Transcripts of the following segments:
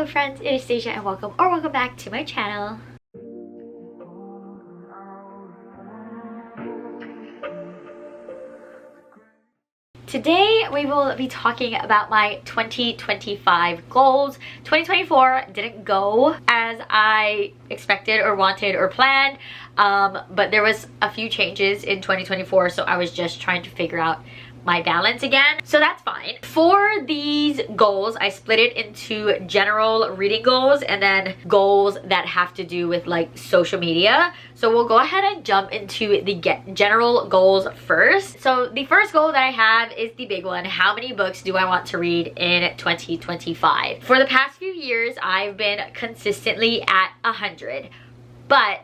Hello friends, it is Stacia and welcome back to my channel. Today we will be talking about my 2025 goals. 2024 didn't go as I expected or wanted or planned, but there was a few changes in 2024, so I was just trying to figure out my balance again, so that's fine. For these goals, I split it into general reading goals and then goals that have to do with like social media. So we'll go ahead and jump into the general goals first. So the first goal that I have is the big one. How many books do I want to read in 2025? For the past few years, I've been consistently at 100, but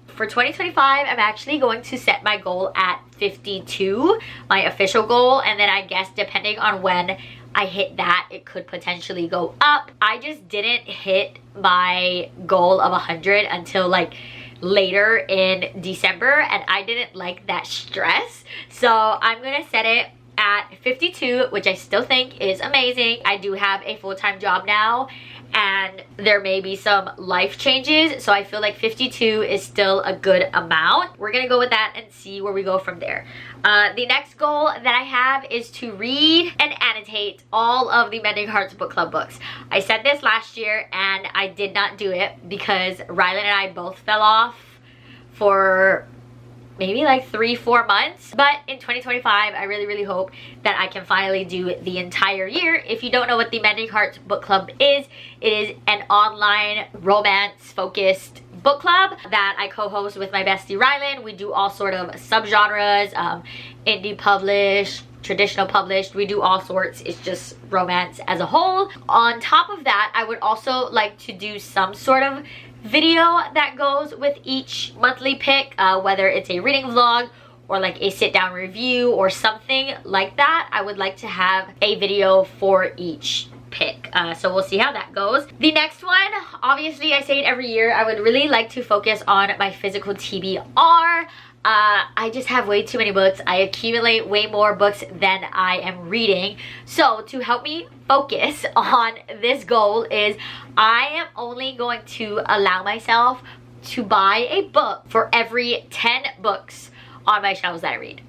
for 2025, I'm actually going to set my goal at 52, my official goal, and then I guess depending on when I hit that, it could potentially go up. I just didn't hit my goal of 100 until like later in December, and I didn't like that stress, so I'm gonna set it at 52, which I still think is amazing. I do have a full-time job now, and there may be some life changes, so I feel like 52 is still a good amount. We're gonna go with that and see where we go from there. The next goal that I have is to read and annotate all of the Mending Hearts book club books. I said this last year and I did not do it because Rylan and I both fell off for maybe like 3-4 months, but in 2025 I really hope that I can finally do the entire year. If you don't know what the Mending Hearts book club is, it is an online romance focused book club that I co-host with my bestie Rylan. We do all sort of subgenres, indie published, traditional published, we do all sorts. It's just romance as a whole. On top of that, I would also like to do some sort of video that goes with each monthly pick, whether it's a reading vlog or like a sit down review or something like that. I would like to have a video for each pick, so we'll see how that goes. The next one, obviously I say it every year, I would really like to focus on my physical TBR. I just have way too many books. I accumulate way more books than I am reading. So to help me focus on this goal is I am only going to allow myself to buy a book for every 10 books on my shelves that I read.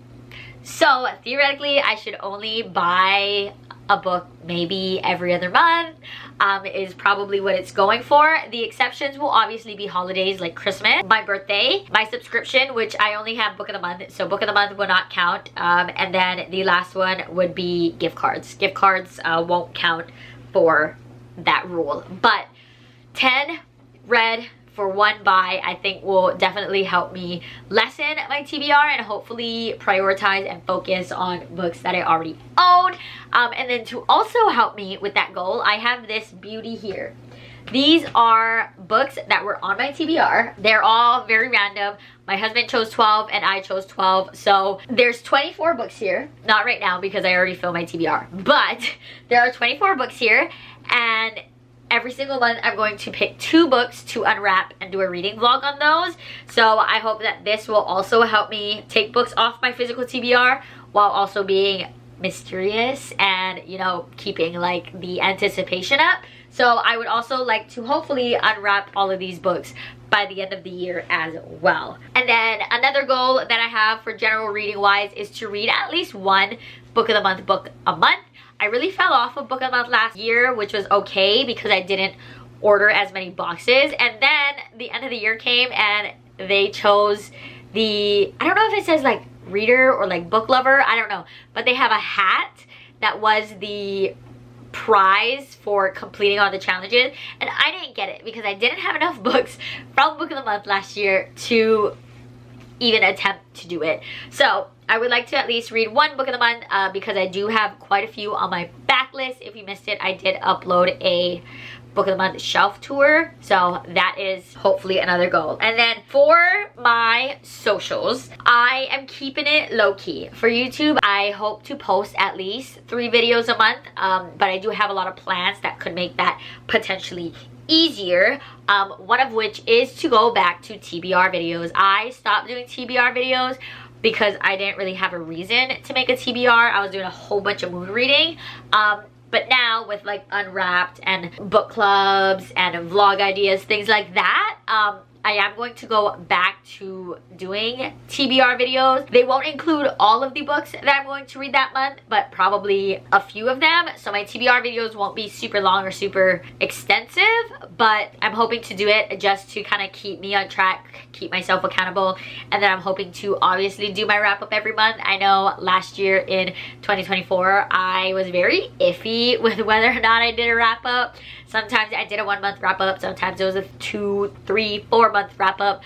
So theoretically, I should only buy a book maybe every other month, is probably what it's going for. The exceptions will obviously be holidays like Christmas, my birthday, my subscription, which I only have book of the month, so book of the month will not count, and then the last one would be gift cards. Gift cards won't count for that rule, but 10 read for one buy I think will definitely help me lessen my TBR and hopefully prioritize and focus on books that I already own. And then to also help me with that goal, I have this beauty here. These are books that were on my TBR. They're all very random. My husband chose 12 and I chose 12. So there's 24 books here. Not right now because I already filled my TBR. But there are 24 books here, and every single month I'm going to pick 2 books to unwrap and do a reading vlog on those. So I hope that this will also help me take books off my physical TBR while also being mysterious and, you know, keeping like the anticipation up. So I would also like to hopefully unwrap all of these books by the end of the year as well. And then another goal that I have for general reading wise is to read at least one book of the month book a month. I really fell off of book of the month last year, which was okay because I didn't order as many boxes, and then the end of the year came and they chose the, I don't know if it says like reader or like book lover, I don't know, but they have a hat that was the prize for completing all the challenges, and I didn't get it because I didn't have enough books from book of the month last year to even attempt to do it. So I would like to at least read one book of the month because I do have quite a few on my backlist. If you missed it, I did upload a book of the month shelf tour, so that is hopefully another goal. And then for my socials, I am keeping it low-key. For YouTube, I hope to post at least 3 videos a month, but I do have a lot of plans that could make that potentially easier, one of which is to go back to TBR videos. I stopped doing TBR videos because I didn't really have a reason to make a TBR. I was doing a whole bunch of mood reading, But now with like Unwrapped and book clubs and vlog ideas, things like that, I am going to go back to doing TBR videos. They won't include all of the books that I'm going to read that month, but probably a few of them. So my TBR videos won't be super long or super extensive, but I'm hoping to do it just to kind of keep me on track, keep myself accountable. And then I'm hoping to obviously do my wrap up every month. I know last year in 2024, I was very iffy with whether or not I did a wrap up. Sometimes I did a 1 month wrap up, sometimes it was a 2, 3, 4 month wrap up.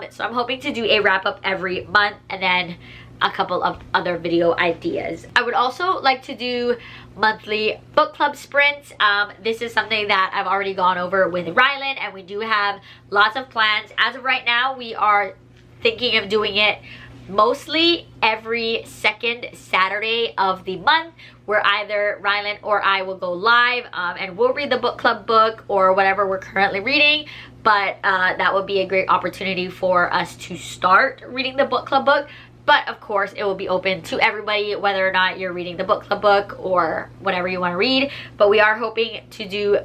So I'm hoping to do a wrap up every month and then a couple of other video ideas. I would also like to do monthly book club sprints. This is something that I've already gone over with Rylan, and we do have lots of plans. As of right now, we are thinking of doing it mostly every second Saturday of the month, where either Rylan or I will go live and we'll read the book club book or whatever we're currently reading. But that would be a great opportunity for us to start reading the book club book. But of course, it will be open to everybody, whether or not you're reading the book club book or whatever you want to read. But we are hoping to do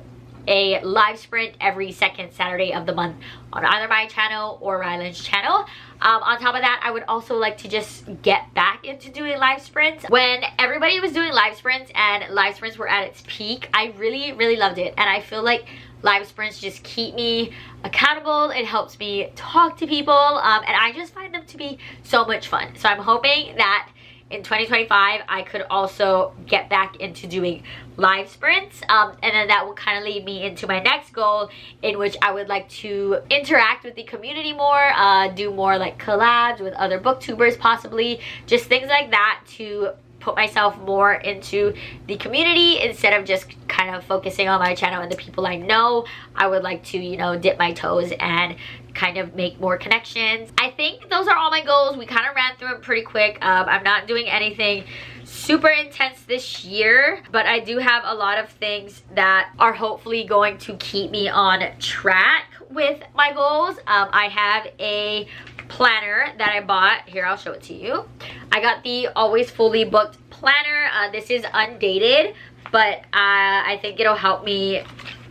a live sprint every second Saturday of the month on either my channel or Rylan's channel. On top of that, I would also like to just get back into doing live sprints. When everybody was doing live sprints and live sprints were at its peak, I really loved it. And I feel like live sprints just keep me accountable. It helps me talk to people, and I just find them to be so much fun. So I'm hoping that in 2025 I could also get back into doing live sprints, and then that will kind of lead me into my next goal, in which I would like to interact with the community more, do more like collabs with other booktubers, possibly just things like that, to put myself more into the community instead of just kind of focusing on my channel and the people I know. I would like to, you know, dip my toes and kind of make more connections. I think those are all my goals. We kind of ran through them pretty quick. I'm not doing anything super intense this year, but I do have a lot of things that are hopefully going to keep me on track with my goals. I have a planner that I bought. Here, I'll show it to you. I got the Always Fully Booked planner. This is undated, but I think it'll help me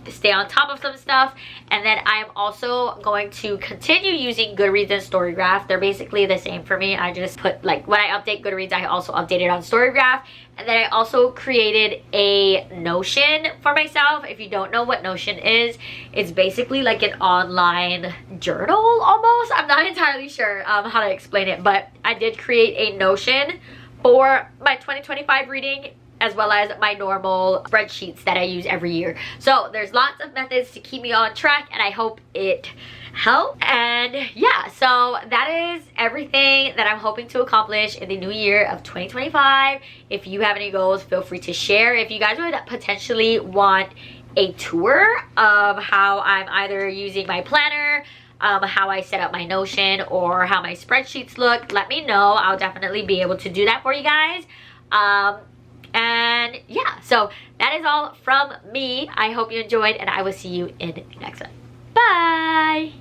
stay on top of some stuff. And then I am also going to continue using Goodreads and Storygraph. They're basically the same for me. I just put, like, when I update Goodreads, I also update it on Storygraph. And then I also created a Notion for myself. If you don't know what Notion is, it's basically like an online journal almost. I'm not entirely sure how to explain it, but I did create a Notion for my 2025 reading, as well as my normal spreadsheets that I use every year. So there's lots of methods to keep me on track, and I hope it helped. And yeah, so that is everything that I'm hoping to accomplish in the new year of 2025. If you have any goals, feel free to share. If you guys would potentially want a tour of how I'm either using my planner, how I set up my Notion, or how my spreadsheets look, let me know. I'll definitely be able to do that for you guys. And yeah, so that is all from me. I hope you enjoyed, and I will see you in the next one. Bye!